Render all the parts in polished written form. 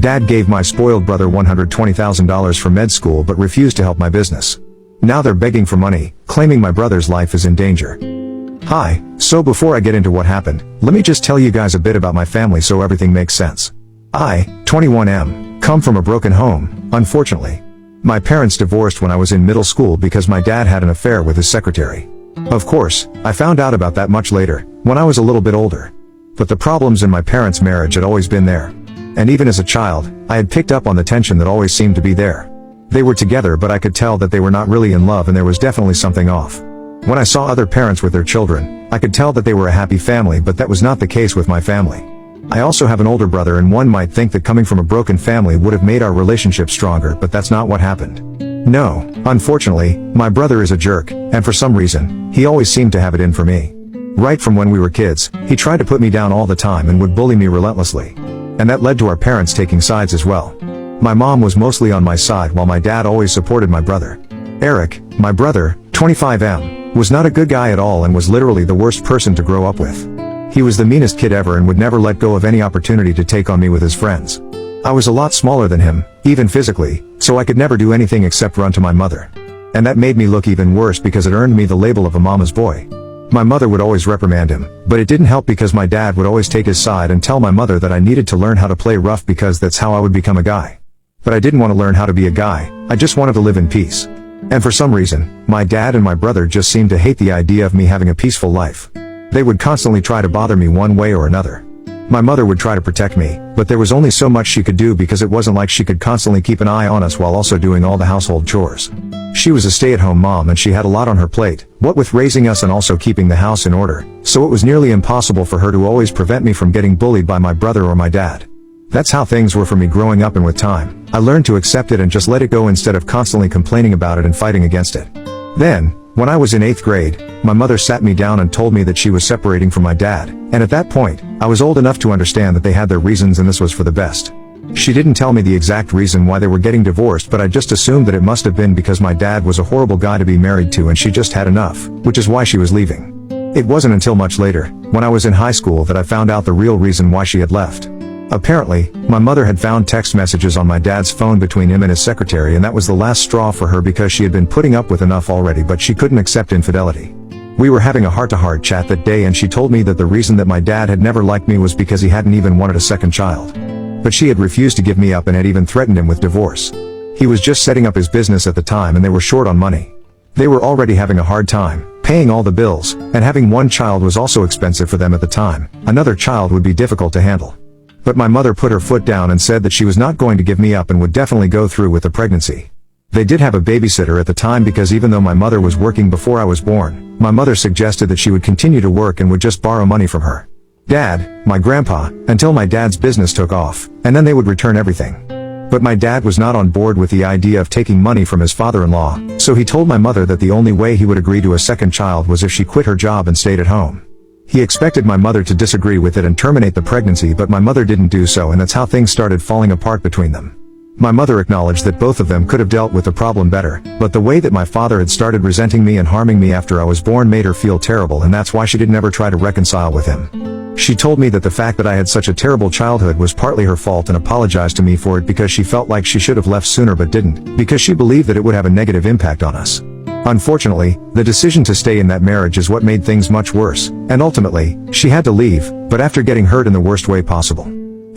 Dad gave my spoiled brother $120,000 for med school but refused to help my business. Now they're begging for money, claiming my brother's life is in danger. Hi, so before I get into what happened, let me just tell you guys a bit about my family so everything makes sense. I, 21M, come from a broken home, unfortunately. My parents divorced when I was in middle school because my dad had an affair with his secretary. Of course, I found out about that much later, when I was a little bit older. But the problems in my parents' marriage had always been there. And even as a child, I had picked up on the tension that always seemed to be there. They were together but I could tell that they were not really in love and there was definitely something off. When I saw other parents with their children, I could tell that they were a happy family but that was not the case with my family. I also have an older brother and one might think that coming from a broken family would have made our relationship stronger but that's not what happened. No, unfortunately, my brother is a jerk, and for some reason, he always seemed to have it in for me. Right from when we were kids, he tried to put me down all the time and would bully me relentlessly. And that led to our parents taking sides as well. My mom was mostly on my side while my dad always supported my brother. Eric, my brother, 25M, was not a good guy at all and was literally the worst person to grow up with. He was the meanest kid ever and would never let go of any opportunity to take on me with his friends. I was a lot smaller than him, even physically, so I could never do anything except run to my mother. And that made me look even worse because it earned me the label of a mama's boy. My mother would always reprimand him, but it didn't help because my dad would always take his side and tell my mother that I needed to learn how to play rough because that's how I would become a guy. But I didn't want to learn how to be a guy, I just wanted to live in peace. And for some reason, my dad and my brother just seemed to hate the idea of me having a peaceful life. They would constantly try to bother me one way or another. My mother would try to protect me, but there was only so much she could do because it wasn't like she could constantly keep an eye on us while also doing all the household chores. She was a stay-at-home mom and she had a lot on her plate, what with raising us and also keeping the house in order, so it was nearly impossible for her to always prevent me from getting bullied by my brother or my dad. That's how things were for me growing up, and with time, I learned to accept it and just let it go instead of constantly complaining about it and fighting against it. Then, when I was in 8th grade, my mother sat me down and told me that she was separating from my dad, and at that point, I was old enough to understand that they had their reasons and this was for the best. She didn't tell me the exact reason why they were getting divorced, but I just assumed that it must have been because my dad was a horrible guy to be married to and she just had enough, which is why she was leaving. It wasn't until much later, when I was in high school, that I found out the real reason why she had left. Apparently, my mother had found text messages on my dad's phone between him and his secretary, and that was the last straw for her because she had been putting up with enough already, but she couldn't accept infidelity. We were having a heart-to-heart chat that day and she told me that the reason that my dad had never liked me was because he hadn't even wanted a second child. But she had refused to give me up and had even threatened him with divorce. He was just setting up his business at the time and they were short on money. They were already having a hard time paying all the bills, and having one child was also expensive for them at the time. Another child would be difficult to handle. But my mother put her foot down and said that she was not going to give me up and would definitely go through with the pregnancy. They did have a babysitter at the time because even though my mother was working before I was born, my mother suggested that she would continue to work and would just borrow money from her dad, my grandpa, until my dad's business took off, and then they would return everything. But my dad was not on board with the idea of taking money from his father-in-law, so he told my mother that the only way he would agree to a second child was if she quit her job and stayed at home. He expected my mother to disagree with it and terminate the pregnancy, but my mother didn't do so, and that's how things started falling apart between them. My mother acknowledged that both of them could have dealt with the problem better, but the way that my father had started resenting me and harming me after I was born made her feel terrible, and that's why she didn't ever try to reconcile with him. She told me that the fact that I had such a terrible childhood was partly her fault and apologized to me for it because she felt like she should have left sooner but didn't, because she believed that it would have a negative impact on us. Unfortunately, the decision to stay in that marriage is what made things much worse, and ultimately, she had to leave, but after getting hurt in the worst way possible.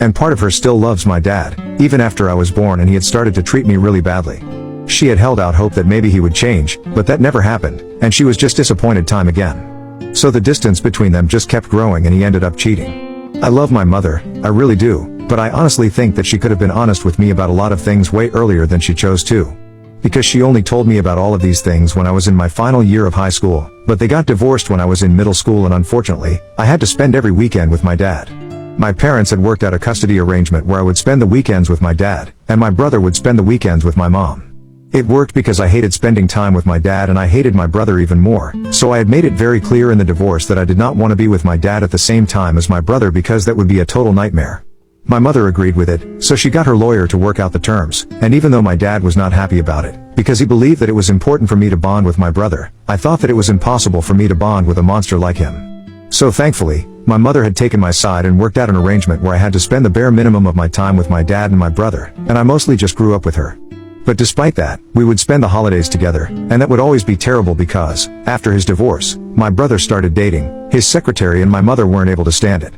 And part of her still loves my dad, even after I was born and he had started to treat me really badly. She had held out hope that maybe he would change, but that never happened, and she was just disappointed time again. So the distance between them just kept growing and he ended up cheating. I love my mother, I really do, but I honestly think that she could have been honest with me about a lot of things way earlier than she chose to. Because she only told me about all of these things when I was in my final year of high school, but they got divorced when I was in middle school, and unfortunately, I had to spend every weekend with my dad. My parents had worked out a custody arrangement where I would spend the weekends with my dad, and my brother would spend the weekends with my mom. It worked because I hated spending time with my dad and I hated my brother even more, so I had made it very clear in the divorce that I did not want to be with my dad at the same time as my brother because that would be a total nightmare. My mother agreed with it, so she got her lawyer to work out the terms, and even though my dad was not happy about it, because he believed that it was important for me to bond with my brother, I thought that it was impossible for me to bond with a monster like him. So thankfully, My mother had taken my side and worked out an arrangement where I had to spend the bare minimum of my time with my dad and my brother, and I mostly just grew up with her. But despite that, we would spend the holidays together, and that would always be terrible because, after his divorce, my brother started dating his secretary and my mother weren't able to stand it.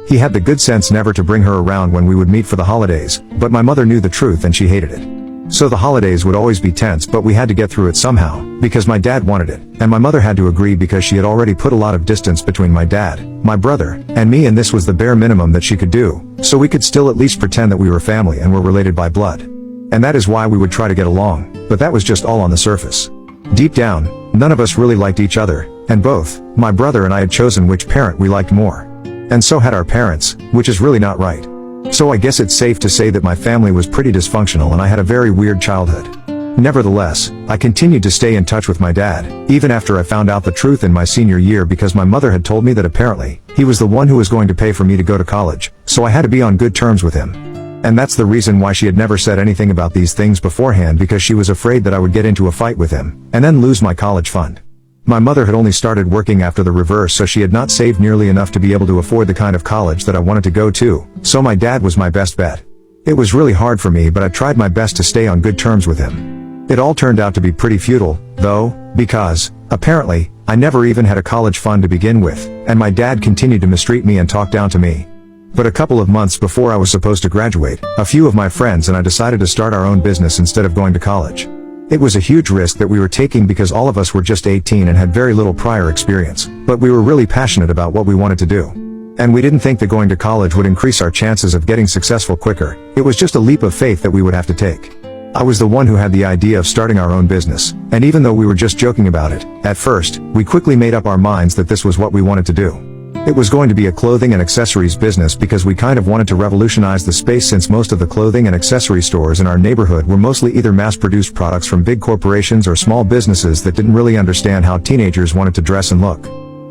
He had the good sense never to bring her around when we would meet for the holidays, but my mother knew the truth and she hated it. So the holidays would always be tense, but we had to get through it somehow, because my dad wanted it, and my mother had to agree because she had already put a lot of distance between my dad, my brother, and me, and this was the bare minimum that she could do, so we could still at least pretend that we were family and were related by blood. And that is why we would try to get along, but that was just all on the surface. Deep down, none of us really liked each other, and both, my brother and I had chosen which parent we liked more. And so had our parents, which is really not right. So I guess it's safe to say that my family was pretty dysfunctional and I had a very weird childhood. Nevertheless, I continued to stay in touch with my dad, even after I found out the truth in my senior year, because my mother had told me that apparently, he was the one who was going to pay for me to go to college, so I had to be on good terms with him. And that's the reason why she had never said anything about these things beforehand, because she was afraid that I would get into a fight with him, and then lose my college fund. My mother had only started working after the reverse, so she had not saved nearly enough to be able to afford the kind of college that I wanted to go to, so my dad was my best bet. It was really hard for me, but I tried my best to stay on good terms with him. It all turned out to be pretty futile, though, because, apparently, I never even had a college fund to begin with, and my dad continued to mistreat me and talk down to me. But a couple of months before I was supposed to graduate, a few of my friends and I decided to start our own business instead of going to college. It was a huge risk that we were taking because all of us were just 18 and had very little prior experience, but we were really passionate about what we wanted to do. And we didn't think that going to college would increase our chances of getting successful quicker. It was just a leap of faith that we would have to take. I was the one who had the idea of starting our own business, and even though we were just joking about it, at first, we quickly made up our minds that this was what we wanted to do. It was going to be a clothing and accessories business because we kind of wanted to revolutionize the space, since most of the clothing and accessory stores in our neighborhood were mostly either mass-produced products from big corporations or small businesses that didn't really understand how teenagers wanted to dress and look.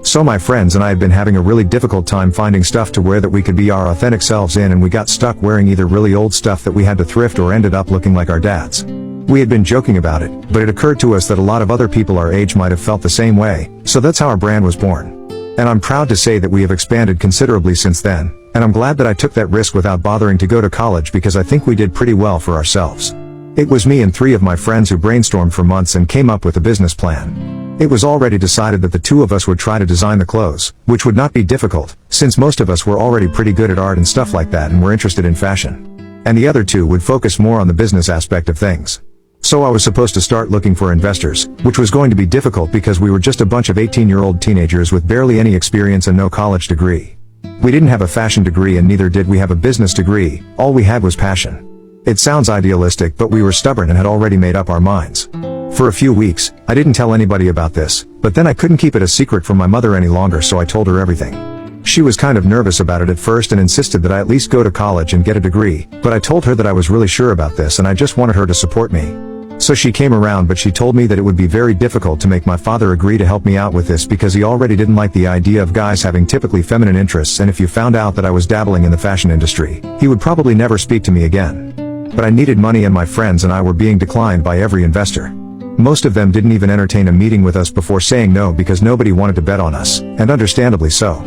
So my friends and I had been having a really difficult time finding stuff to wear that we could be our authentic selves in, and we got stuck wearing either really old stuff that we had to thrift or ended up looking like our dads. We had been joking about it, but it occurred to us that a lot of other people our age might have felt the same way, so that's how our brand was born. And I'm proud to say that we have expanded considerably since then, and I'm glad that I took that risk without bothering to go to college, because I think we did pretty well for ourselves. It was me and 3 of my friends who brainstormed for months and came up with a business plan. It was already decided that the 2 of us would try to design the clothes, which would not be difficult, since most of us were already pretty good at art and stuff like that and were interested in fashion. And the other 2 would focus more on the business aspect of things. So I was supposed to start looking for investors, which was going to be difficult because we were just a bunch of 18-year-old teenagers with barely any experience and no college degree. We didn't have a fashion degree and neither did we have a business degree, all we had was passion. It sounds idealistic, but we were stubborn and had already made up our minds. For a few weeks, I didn't tell anybody about this, but then I couldn't keep it a secret from my mother any longer, so I told her everything. She was kind of nervous about it at first and insisted that I at least go to college and get a degree, but I told her that I was really sure about this and I just wanted her to support me. So she came around, but she told me that it would be very difficult to make my father agree to help me out with this because he already didn't like the idea of guys having typically feminine interests, and if you found out that I was dabbling in the fashion industry, he would probably never speak to me again. But I needed money and my friends and I were being declined by every investor. Most of them didn't even entertain a meeting with us before saying no because nobody wanted to bet on us, and understandably so.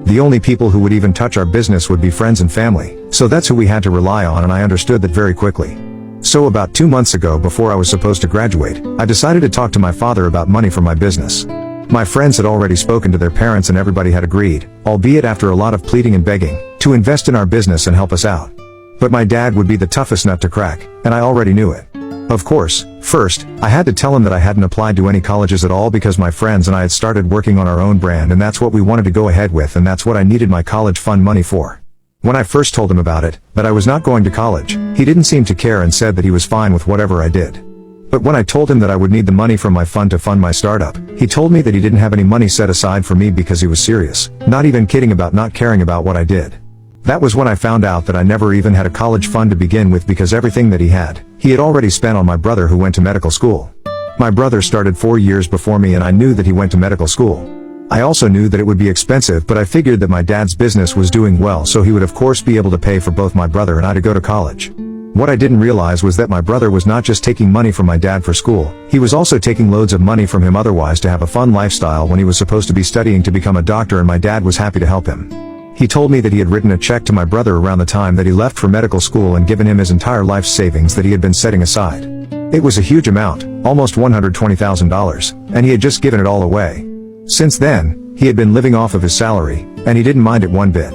The only people who would even touch our business would be friends and family, so that's who we had to rely on, and I understood that very quickly. So about 2 months ago, before I was supposed to graduate, I decided to talk to my father about money for my business. My friends had already spoken to their parents and everybody had agreed, albeit after a lot of pleading and begging, to invest in our business and help us out. But my dad would be the toughest nut to crack, and I already knew it. Of course, first, I had to tell him that I hadn't applied to any colleges at all because my friends and I had started working on our own brand, and that's what we wanted to go ahead with, and that's what I needed my college fund money for. When I first told him about it, that I was not going to college, he didn't seem to care and said that he was fine with whatever I did. But when I told him that I would need the money from my fund to fund my startup, he told me that he didn't have any money set aside for me because he was serious, not even kidding about not caring about what I did. That was when I found out that I never even had a college fund to begin with because everything that he had already spent on my brother who went to medical school. My brother started 4 years before me and I knew that he went to medical school. I also knew that it would be expensive, but I figured that my dad's business was doing well, so he would of course be able to pay for both my brother and I to go to college. What I didn't realize was that my brother was not just taking money from my dad for school, he was also taking loads of money from him otherwise to have a fun lifestyle when he was supposed to be studying to become a doctor, and my dad was happy to help him. He told me that he had written a check to my brother around the time that he left for medical school and given him his entire life savings that he had been setting aside. It was a huge amount, almost $120,000, and he had just given it all away. Since then, he had been living off of his salary, and he didn't mind it one bit.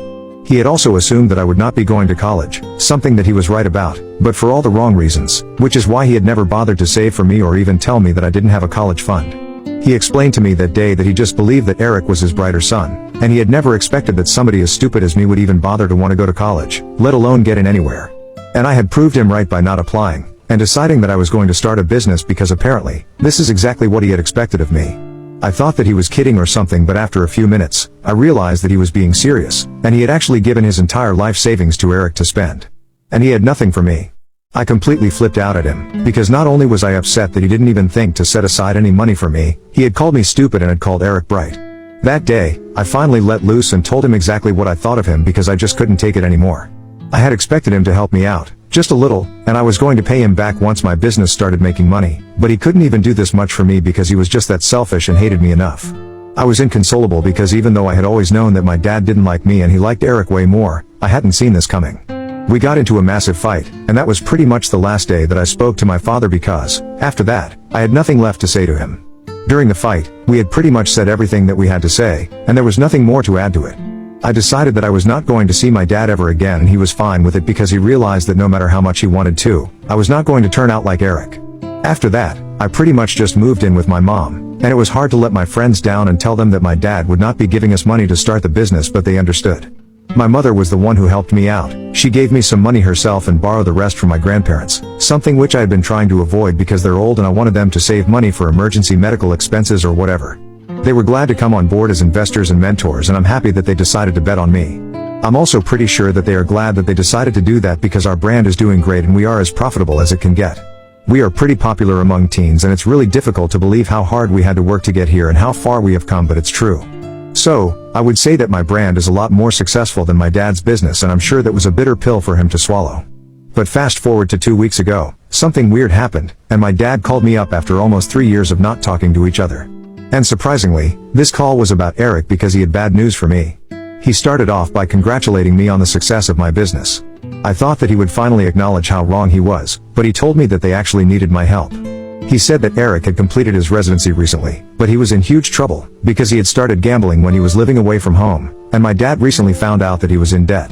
He had also assumed that I would not be going to college, something that he was right about, but for all the wrong reasons, which is why he had never bothered to save for me or even tell me that I didn't have a college fund. He explained to me that day that he just believed that Eric was his brighter son, and he had never expected that somebody as stupid as me would even bother to want to go to college, let alone get in anywhere. And I had proved him right by not applying, and deciding that I was going to start a business because apparently, this is exactly what he had expected of me. I thought that he was kidding or something, but after a few minutes, I realized that he was being serious, and he had actually given his entire life savings to Eric to spend. And he had nothing for me. I completely flipped out at him, because not only was I upset that he didn't even think to set aside any money for me, he had called me stupid and had called Eric bright. That day, I finally let loose and told him exactly what I thought of him because I just couldn't take it anymore. I had expected him to help me out, just a little, and I was going to pay him back once my business started making money, but he couldn't even do this much for me because he was just that selfish and hated me enough. I was inconsolable because even though I had always known that my dad didn't like me and he liked Eric way more, I hadn't seen this coming. We got into a massive fight, and that was pretty much the last day that I spoke to my father because, after that, I had nothing left to say to him. During the fight, we had pretty much said everything that we had to say, and there was nothing more to add to it. I decided that I was not going to see my dad ever again, and he was fine with it because he realized that no matter how much he wanted to, I was not going to turn out like Eric. After that, I pretty much just moved in with my mom, and it was hard to let my friends down and tell them that my dad would not be giving us money to start the business, but they understood. My mother was the one who helped me out. She gave me some money herself and borrowed the rest from my grandparents, something which I had been trying to avoid because they're old and I wanted them to save money for emergency medical expenses or whatever. They were glad to come on board as investors and mentors, and I'm happy that they decided to bet on me. I'm also pretty sure that they are glad that they decided to do that because our brand is doing great and we are as profitable as it can get. We are pretty popular among teens, and it's really difficult to believe how hard we had to work to get here and how far we have come, but it's true. So, I would say that my brand is a lot more successful than my dad's business, and I'm sure that was a bitter pill for him to swallow. But fast forward to 2 weeks ago, something weird happened, and my dad called me up after almost 3 years of not talking to each other. And surprisingly, this call was about Eric because he had bad news for me. He started off by congratulating me on the success of my business. I thought that he would finally acknowledge how wrong he was, but he told me that they actually needed my help. He said that Eric had completed his residency recently, but he was in huge trouble, because he had started gambling when he was living away from home, and my dad recently found out that he was in debt.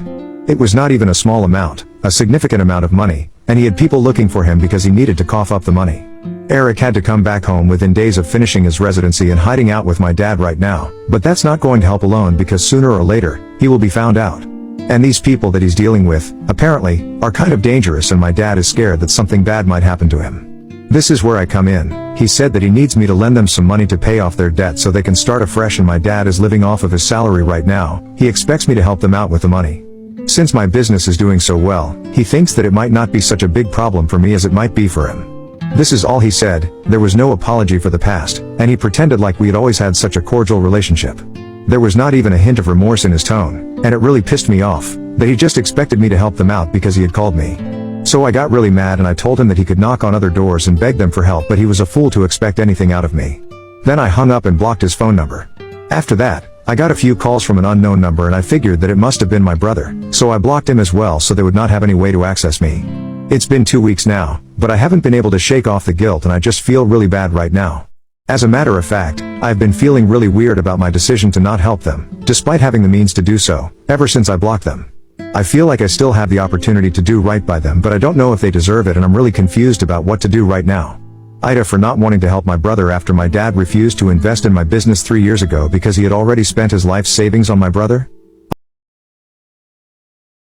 It was not even a small amount, a significant amount of money, and he had people looking for him because he needed to cough up the money. Eric had to come back home within days of finishing his residency and hiding out with my dad right now, but that's not going to help alone because sooner or later, he will be found out. And these people that he's dealing with, apparently, are kind of dangerous, and my dad is scared that something bad might happen to him. This is where I come in. He said that he needs me to lend them some money to pay off their debt so they can start afresh, and my dad is living off of his salary right now. He expects me to help them out with the money. Since my business is doing so well, he thinks that it might not be such a big problem for me as it might be for him. This is all he said. There was no apology for the past, and he pretended like we had always had such a cordial relationship. There was not even a hint of remorse in his tone, and it really pissed me off, that he just expected me to help them out because he had called me. So I got really mad and I told him that he could knock on other doors and beg them for help, but he was a fool to expect anything out of me. Then I hung up and blocked his phone number. After that, I got a few calls from an unknown number and I figured that it must have been my brother, so I blocked him as well so they would not have any way to access me. It's been 2 weeks now, but I haven't been able to shake off the guilt and I just feel really bad right now. As a matter of fact, I've been feeling really weird about my decision to not help them, despite having the means to do so, ever since I blocked them. I feel like I still have the opportunity to do right by them, but I don't know if they deserve it, and I'm really confused about what to do right now. Ida for not wanting to help my brother after my dad refused to invest in my business 3 years ago because he had already spent his life savings on my brother?